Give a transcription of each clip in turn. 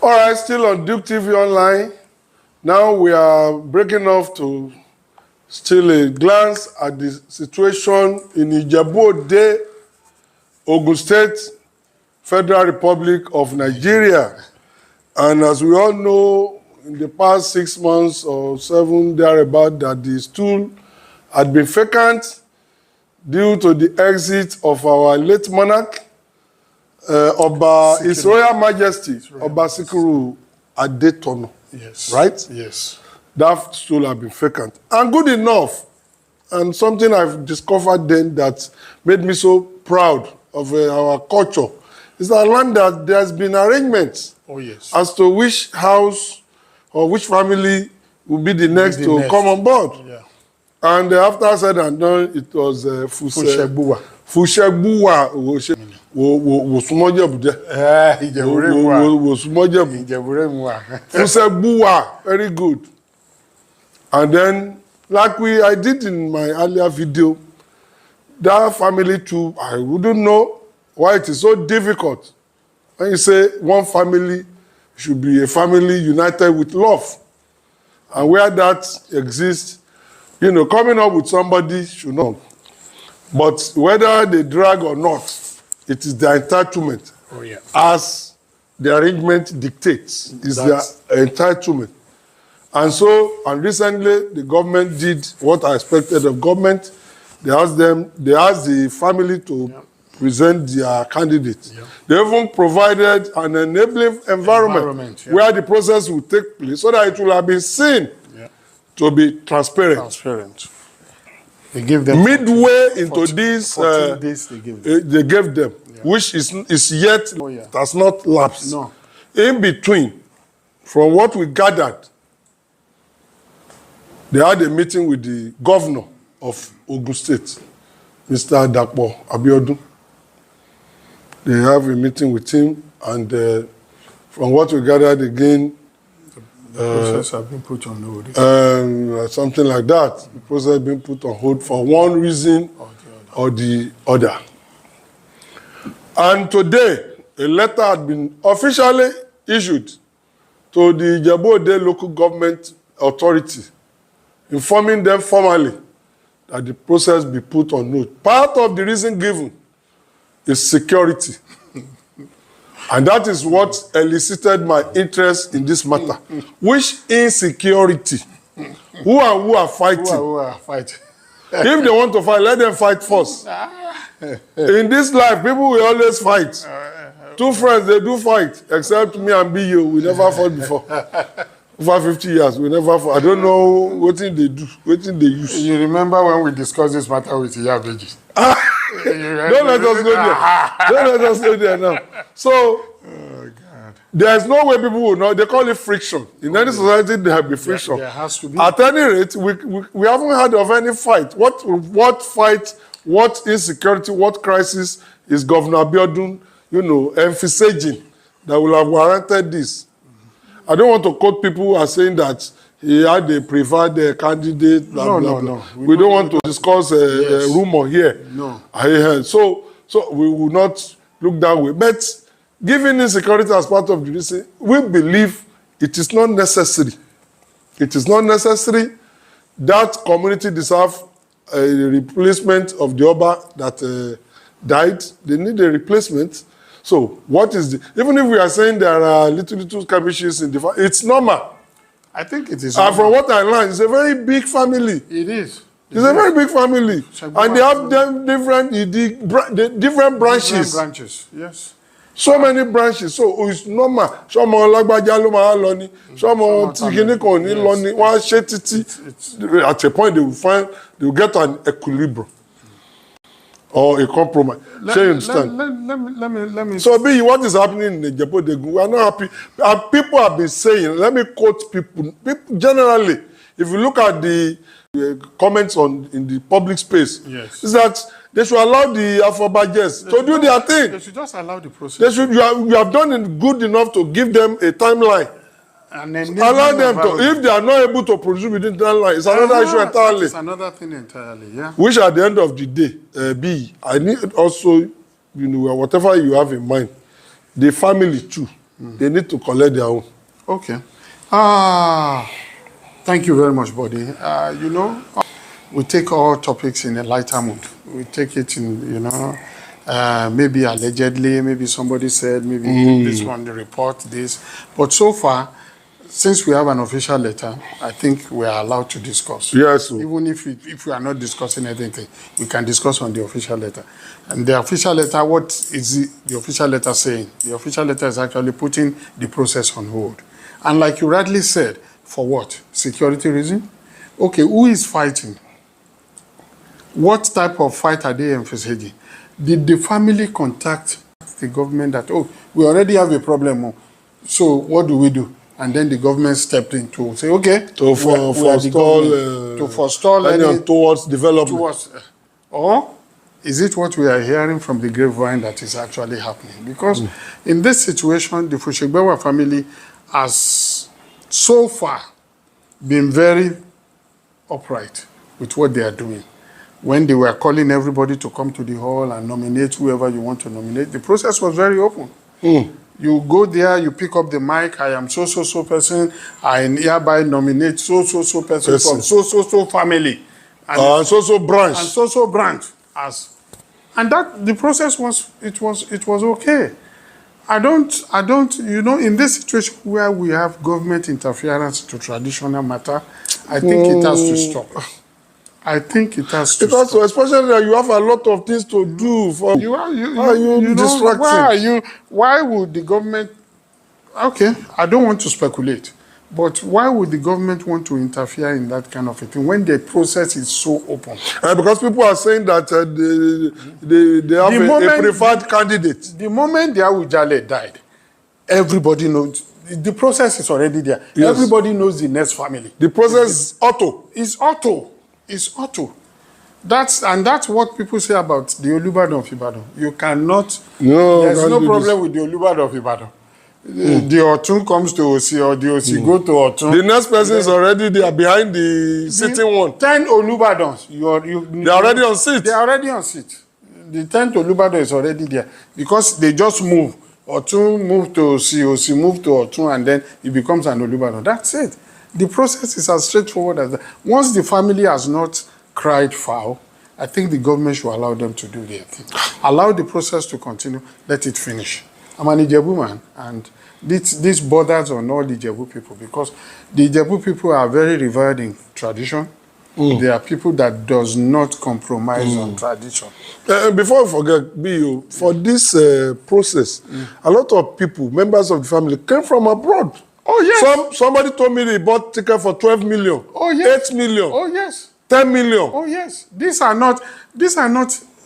All right, still on Duke TV Online. Now we are breaking off to still a glance at the situation in Jebu, Ogun State, Federal Republic of Nigeria. And as we all know, in the past 6 months or 7 thereabout, that the stool had been vacant due to the exit of our late monarch, His Royal Majesty, Oba Sikiru Adetono. Yes. Right? Yes. That stool had been vacant. And good enough. And something I've discovered then that made me so proud of our culture is that learned that there's been arrangements as to which house or which family will be the next to come on board. Yeah. And after said and done, it was Fushebuwa. Fushebuwa was Fushebuwa, very good. And then, like I did in my earlier video, that family too, I wouldn't know why it is so difficult. When you say one family should be a family united with love. And where that exists, you know, coming up with somebody should know. But whether they drag or not, it is their entitlement. Oh, yeah. As the arrangement dictates, is their entitlement. And so, and recently, the government did what I expected of government. They asked the family to present their candidate. Yeah. They even provided an enabling environment where the process will take place so that it will have been seen to be transparent. They give them midway into this, 14 days they gave them, which is yet does not lapse. No. In between, from what we gathered, they had a meeting with the governor of Ogun State, Mr. DAPO, ABIODUN. They have a meeting with him, and from what we gathered again, the process has been put on hold. Something like that. The process has been put on hold for one reason or the other. And today, a letter had been officially issued to the Jebu local government authority, informing them formally that the process be put on hold. Part of the reason given is security. And that is what elicited my interest in this matter. Which insecurity? Who are fighting? Who are fighting? If they want to fight, let them fight first. In this life, people will always fight. Two friends, they do fight, except me and BU. We never fought before. Over 50 years, we never fought. I don't know what thing they do, what thing they use. You remember when we discussed this matter with Yabeji? Don't let us go there. Don't let us go there now. So, there's no way people will know. They call it friction. In any society, there will be friction. There has to be. At any rate, we haven't heard of any fight. What fight, what insecurity, what crisis is Governor ABIODUN, emphasizing that will have warranted this? I don't want to quote people who are saying that he had a preferred candidate. Blah, blah, blah. No. We don't want to discuss a rumor here. No. So we will not look that way. But given insecurity as part of the reason, we believe it is not necessary. It is not necessary. That community deserves a replacement of the Oba that died. They need a replacement. So what is even if we are saying there are little skirmishes in the it's normal. I think it is. And from what I learned, it's a very big family. It is. It's a very big family. And they have them different branches. Different branches, yes. So many branches. So it's normal. Some lagbaja lo ma lo ni. Some tikini kon ni lo ni. One titi. At a point they will get an equilibrium or a compromise. So you understand? Let me. So what is happening in the Jebu? We are not happy. And people have been saying, let me quote people generally, if you look at the comments in the public space, is that they should allow the Afrobajes to do their thing. They should just allow the process. You have done it good enough to give them a timeline. And then allow them to, if they are not able to produce within that line, it's another issue entirely. It's another thing entirely, yeah. Which at the end of the day, I need also, whatever you have in mind, the family too they need to collect their own. Okay. Thank you very much, buddy. You know, we take all topics in a lighter mood. We take it in, you know, maybe allegedly, maybe somebody said, maybe this one, the report, this. But so far, since we have an official letter, I think we are allowed to discuss. Yes. Sir. Even if we are not discussing anything, we can discuss on the official letter. And the official letter, what is the official letter saying? The official letter is actually putting the process on hold. And like you rightly said, for what? Security reason? Okay, who is fighting? What type of fight are they emphasizing? Did the family contact the government that, oh, we already have a problem, so what do we do? And then the government stepped in to say, okay, to forestall any towards development. Or is it what we are hearing from the grapevine that is actually happening? Because in this situation, the Fushegbewa family has so far been very upright with what they are doing. When they were calling everybody to come to the hall and nominate whoever you want to nominate, the process was very open. You go there, you pick up the mic, I am so person, I hereby nominate so person from so family. And so branch. And so branch. And that, the process was, it was okay. I don't, you know, in this situation where we have government interference to traditional matter, I think it has to stop. I think it has to stop. Especially that you have a lot of things to do. For you distracted? Why would the government? Okay, I don't want to speculate, but why would the government want to interfere in that kind of a thing when the process is so open? Because people are saying that they have a preferred candidate. The moment the AWUJALE died, everybody knows. The process is already there. Yes. Everybody knows the next family. The process is auto. It's auto. It's auto. That's what people say about the Olubadan of Ibadan. You cannot. No, there's no problem with the Olubadan of Ibadan. The Otun comes to OC or the OC go to Otun. The next person is already there behind the sitting one. 10 Olubadans. They're already on seat. They're already on seat. The 10th Olubadan is already there because they just move. Otun move to OC, OC move to Otun, and then it becomes an Olubadan. That's it. The process is as straightforward as that. Once the family has not cried foul, I think the government should allow them to do their thing. Allow the process to continue. Let it finish. I'm an Jebu man, and this borders on all the Jebu people because the Jebu people are very revered in tradition. They are people that does not compromise on tradition. Before I forget, B.O., for this process, a lot of people, members of the family, came from abroad. Oh, yes. Somebody told me they bought ticket for 12 million. Oh, yes. 8 million. Oh, yes. 10 million. Oh, yes. These are not,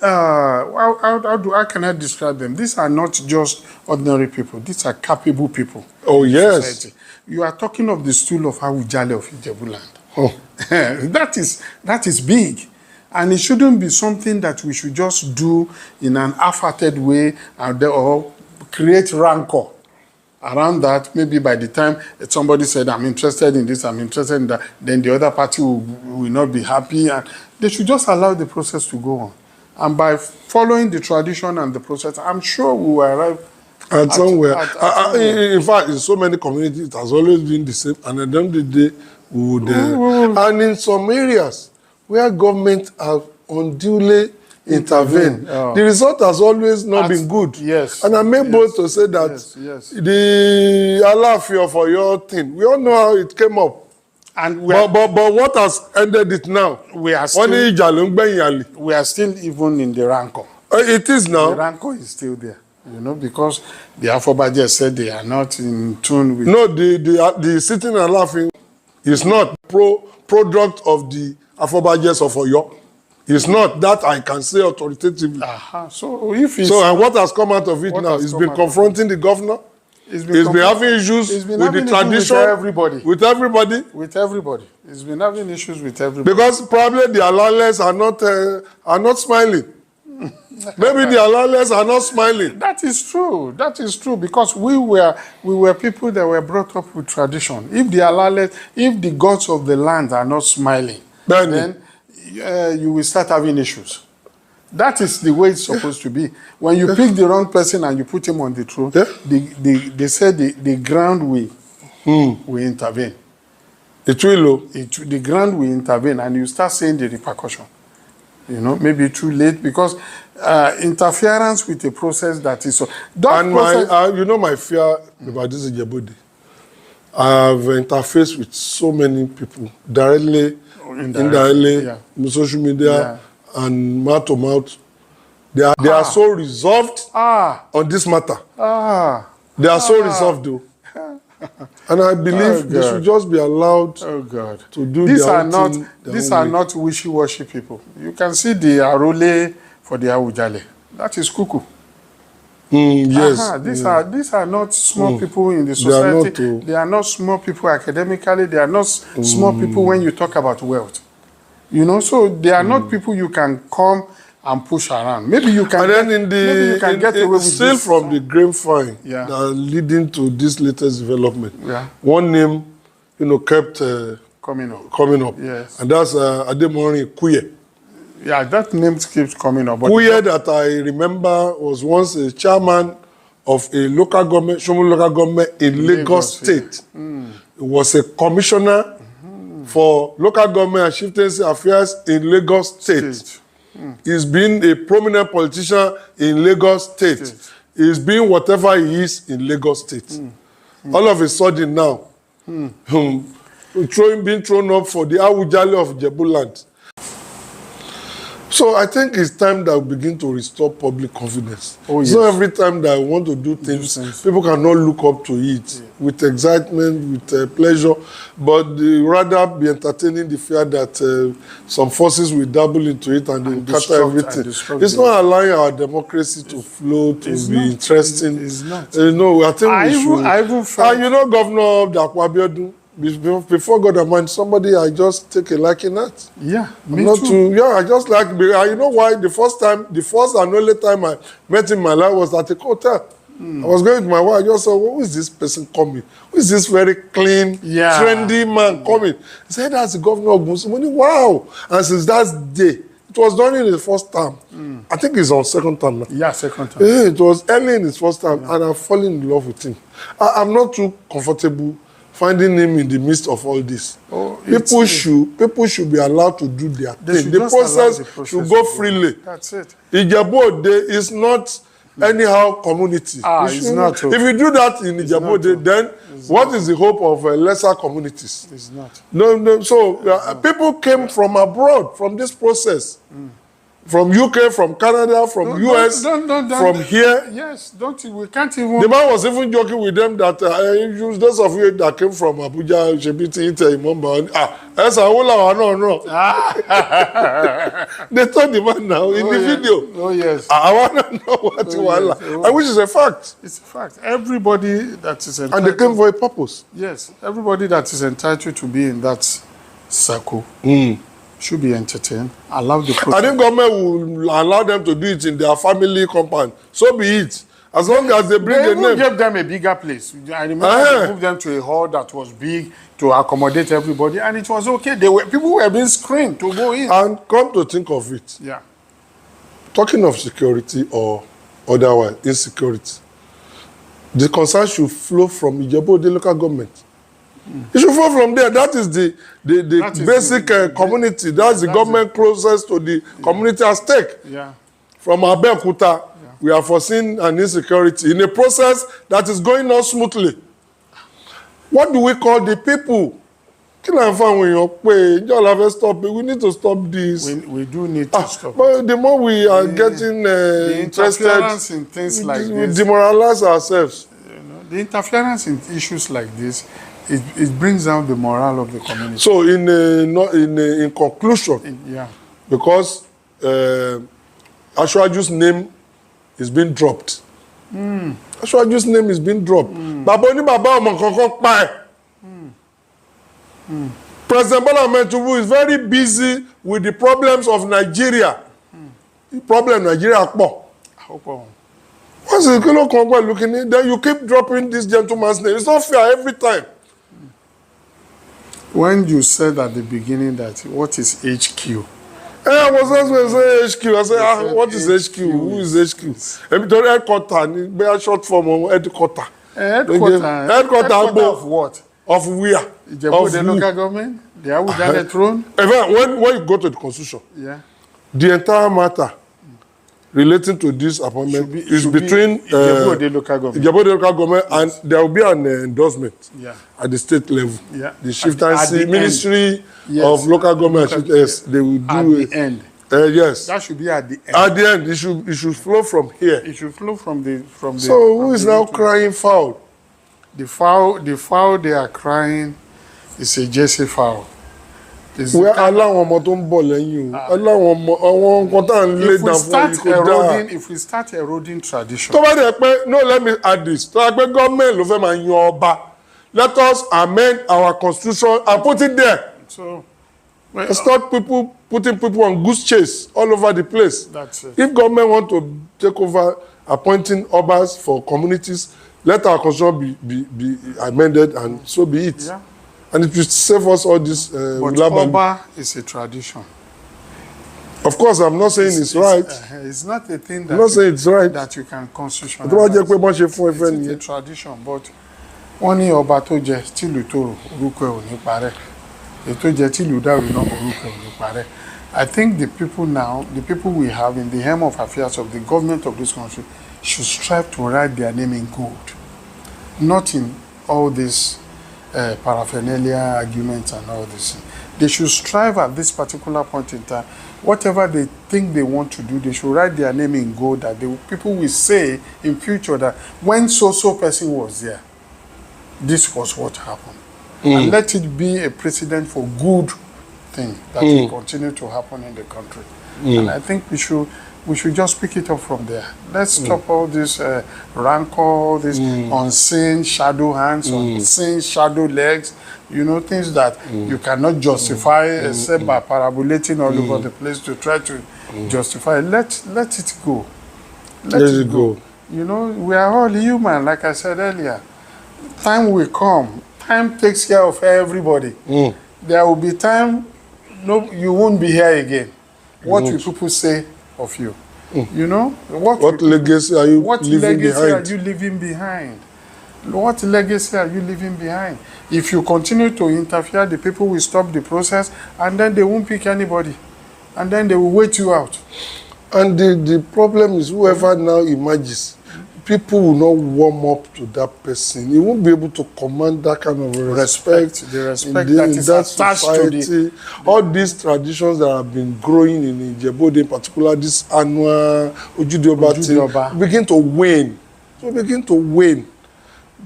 how can I describe them? These are not just ordinary people. These are capable people. Oh, yes. Society. You are talking of the stool of AWUJALE of Jebu land. Oh. that is big. And it shouldn't be something that we should just do in an half-hearted way or create rancor around that. Maybe by the time somebody said, I'm interested in this, I'm interested in that, then the other party will not be happy. And they should just allow the process to go on. And by following the tradition and the process, I'm sure we will arrive at somewhere. In fact, in so many communities, it has always been the same. And at the end of the day, we would... and in some areas where government have unduly intervened, the result has always not been good. Yes. And I'm able to say that the Alaafin for your thing, we all know how it came up. And but what has ended it now? We are still even in the rancor. It is now. The rancor is still there, you know, because the Afobaje said they are not in tune with. No, the sitting Alaafin is not product of the Afobajes of Oyo. It's not that I can say authoritatively. So if it's, and what has come out of it now? It's been confronting the governor. It's been having issues with the tradition. With everybody. It's been having issues with everybody. Because probably the Alales are not smiling. Maybe the Alales are not smiling. That is true. That is true. Because we were people that were brought up with tradition. If the Alales, if the gods of the land are not smiling, then you will start having issues. That is the way it's supposed to be. When you pick the wrong person and you put him on the throne, they said the ground will intervene. It will. The ground will intervene, and you start seeing the repercussion. You know, maybe too late, because interference with a process that is so. You know my fear about this Jebu. I have interfaced with so many people, directly, indirectly, on social media, and mouth to mouth. They are so resolved on this matter. They are so resolved, though. And I believe they should just be allowed to do their own thing. These are not wishy-washy people. You can see the Arole for the AWUJALE. That is cuckoo. Yes. These are not small people in the society. They are not small people academically. They are not small people when you talk about wealth. You know, so they are not people you can come and push around. Maybe you can. And then get away with still this. From the grapevine that are leading to this latest development. One name, you know, kept coming up. Yes. And that's Ademori Kuye. Yeah, that name keeps coming up. Kuye, that I remember, was once a chairman of a local government, Shomu local government in Lagos State. He was a commissioner for local government and chieftaincy affairs in Lagos State. He's been a prominent politician in Lagos State. He's been whatever he is in Lagos State. All of a sudden now, being thrown up for the AWUJALE of Jebu land. So I think it's time that we begin to restore public confidence. It's not every time that I want to do things, people cannot look up to it with excitement, with pleasure, but rather be entertaining the fear that some forces will dabble into it and they will scatter everything. It's not allowing our democracy to flow, to be interesting. It's not. No, I think we should. I even felt... you know, Governor DAPO, before God and man, somebody I just take a liking at. Yeah, me too. I just like, you know why? The first and only time I met him in my life was at a hotel. I was going with my wife. I just said, who is this person coming? Who is this very clean, trendy man coming? He said, that's the governor of Muslim. Wow. And since that day, it was done in his first term. I think he's on second term now. Yeah, second term. It was early in his first term, and I've fallen in love with him. I'm not too comfortable finding him in the midst of all this. People should be allowed to do their thing. The process should go freely. That's it. Ijebu is not anyhow community. It's not. If you do that in Ijebu, then what is the hope of lesser communities? It's not. No. So people came from abroad from this process. From UK, from Canada, from US, from here. Yes, we can't even... The man was even joking with them that those of you that came from Abuja, Shebiti, Imamba, no. They told the man now in the video. Oh, yes. I want to know what you want. Which is a fact. It's a fact. Everybody that is entitled... And they came for a purpose. Yes. Everybody that is entitled to be in that circle should be entertained. Allow the process. I think government will allow them to do it in their family compound. So be it. As long as they bring a name. They gave them a bigger place. I remember they moved them to a hall that was big to accommodate everybody, and it was okay. People were being screened to go in. And come to think of it, talking of security or otherwise insecurity, the concern should flow from Jebu, the local government. It should flow from there. That is the basic community. That's the government closest to the community at stake. From Abeokuta, we are foreseeing an insecurity in a process that is going on smoothly. What do we call the people? We need to stop this. We do need to stop. But the more we are getting interested in things like this, we demoralize ourselves. You know, the interference in issues like this, it brings down the morale of the community. So in conclusion, because Ashwaju's name is being dropped. Ashwaju's name is being dropped. President Bola Ahmed Tinubu is very busy with the problems of Nigeria. The problem Nigeria Once you looking in, then you keep dropping this gentleman's name. It's not fair every time. When you said at the beginning that what is HQ, I was also HQ. I said, what is HQ? Who is HQ? Every headquarter, short form of headquarter. Headquarter of what? Of where? Jebu, of the local government? The AWUJALE throne? When you go to the constitution, the entire matter relating to this appointment is between Jebu, the local government. Jebu, the local government, and there will be an endorsement at the state level. The chieftaincy ministry of local government, they will do at the end. Yes. That should be at the end. At the end, it should flow from here. It should flow from the So who is now crying foul? The foul they are crying is a Jesse foul. Where allow ọmọ tó ń bọ̀ lẹ́yìn o. Allow àwọn nǹkan tá à ń lay down for you kò dáa. If we start eroding tradition. Tó bá dẹ̀ pé no, let me add this. Tó bá pé government ló fẹ́ máa yan ọba. Let us amend our constitution and put it there. So it's not people putting people on goose chase all over the place. That's it. If government want to take over appointing obas for communities, let our constitution be amended and so be it. Yeah. And it will save us all this. But Oba is a tradition. Of course, I'm not saying it's right. It's not a thing that, I'm not saying it's right. that you can constitutionalize. It's a tradition, but wọ́n ní ọba tó jẹ tìlú tòrò orúkọ ẹ̀ ò ní parẹ́. Èyí tó jẹ tìlú dàrú náà orúkọ ẹ̀ ò ní parẹ́. I think the people now, the people we have in the helm of affairs of the government of this country should strive to write their name in gold, not in all this paraphernalia arguments and all this. They should strive at this particular point in time. Whatever they think they want to do, they should write their name in gold, that the people will say in future that when so-so person was there, this was what happened. And let it be a precedent for good thing that will continue to happen in the country. And I think we should just pick it up from there. Let's stop all this rancor, this unseen shadow hands, unseen shadow legs, you know, things that you cannot justify except by parabolating all over the place to try to justify. Let it go. Let it go. You know, we are all human, like I said earlier. Time will come. Time takes care of everybody. There will be time, no, you won't be here again. What will people say of you? You know, what legacy are you leaving behind? What legacy are you leaving behind? If you continue to interfere, the people will stop the process, and then they won't pick anybody, and then they will wait you out. And the problem is, whoever now emerges, people will not warm up to that person. He won't be able to command that kind of respect. The respect that is attached society, to all these traditions that have been growing in Jebu, in particular, this annual Ojude thing, begin to wane. So begin to wane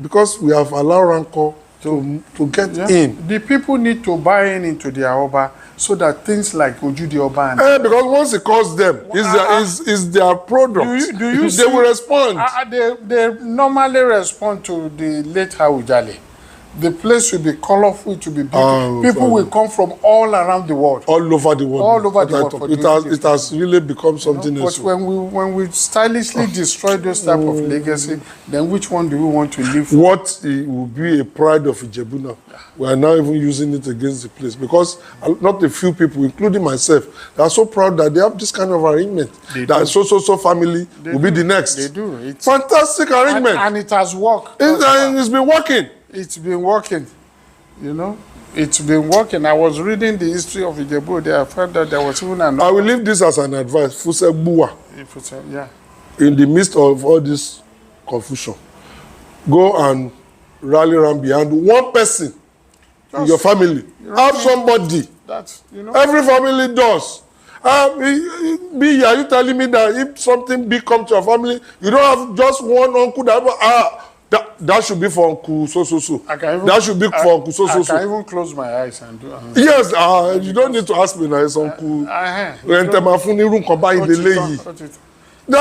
because we have allowed rancor to get in. The people need to buy into their Oba so that things like Ojude Oba and because once he calls them, is their product. Do you they will respond. They normally respond to the late AWUJALE. The place will be colorful, it will be beautiful. People will come from all around the world. All over the world. All over the world. It has really become something else. But when we stylishly destroy those type of legacy, then which one do we want to live for? What will be a pride of Jebu now? We are now even using it against the place because not a few people, including myself, they are so proud that they have this kind of arrangement. That so family will be the next. They do. It's fantastic arrangement. And it has worked. It's been working. It's been working, you know. It's been working. I was reading the history of Jebu there. I found that there was even another. I will leave this as an advice. Yeah. In the midst of all this confusion, go and rally around behind one person in your family. Have somebody. That's, you know. Every family does. Are you telling me that if something big comes to your family, you don't have just one uncle that should be for Uncle so. That should be for Uncle so. I can even close my eyes and do. Yes, you don't need to ask me now. It's Uncle. That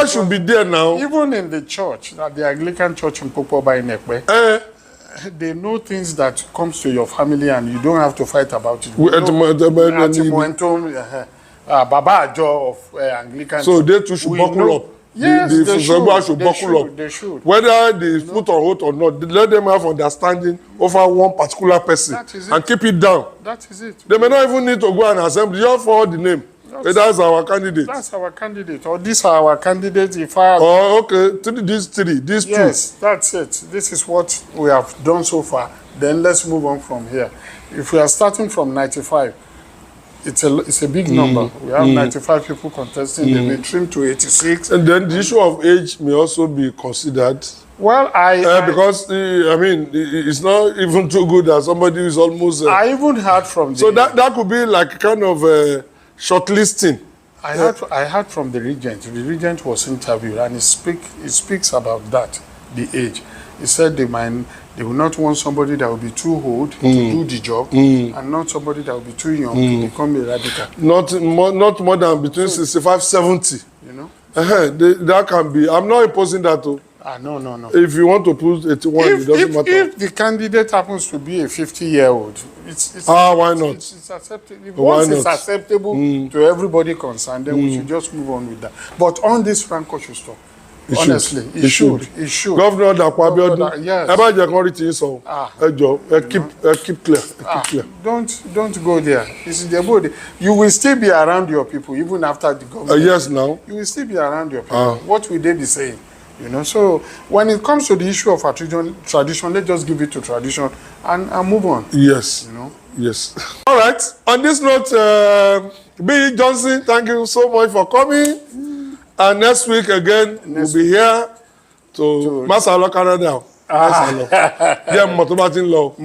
should be there now. Even in the church, the Anglican church in Popoba in Ekpe, they know things that comes to your family and you don't have to fight about it. Baba Ajo of Anglican. So they too should buckle up. Yes, they should. Whether they put on hold or not, let them have understanding over one particular person and keep it down. That is it. They may not even need to go and assemble just for the name. That's our candidate. That's our candidate, or these are our candidates. If I Oh, okay. These three, these yes, that's it. This is what we have done so far. Then let's move on from here. If we are starting from 95, it's a big number. We have 95 people contesting. They've been trimmed to 86. two. And then the issue of age may also be considered. Well, because I mean, it's not even too good that somebody is almost. I even heard from the. So that could be like kind of shortlisting. I heard from the regent. The regent was interviewed, and he speaks about that, the age. He said they will not want somebody that will be too old to do the job, and not somebody that will be too young to become a radical. Not more than between 65, 70. You know. That can be. I'm not imposing that too. No. If you want to put 81, it doesn't matter. If the candidate happens to be a 50-year-old, it's why not? It's acceptable. Once it's acceptable to everybody concerned, then we should just move on with that. But on this Franco should stop. Honestly, it should. Governor DAPO ABIODUN, yes. Keep clear. Don't go there. It's Jebu. You will still be around your people even after the government. Yes, now. You will still be around your people. What will they be saying? You know, so when it comes to the issue of tradition, let's just give it to tradition and move on. Yes. You know? Yes. All right. On this note, B. Johnson, thank you so much for coming. And next week again, we'll be here to Masalo Canada. Masalo. Yeah, Motobatin Law.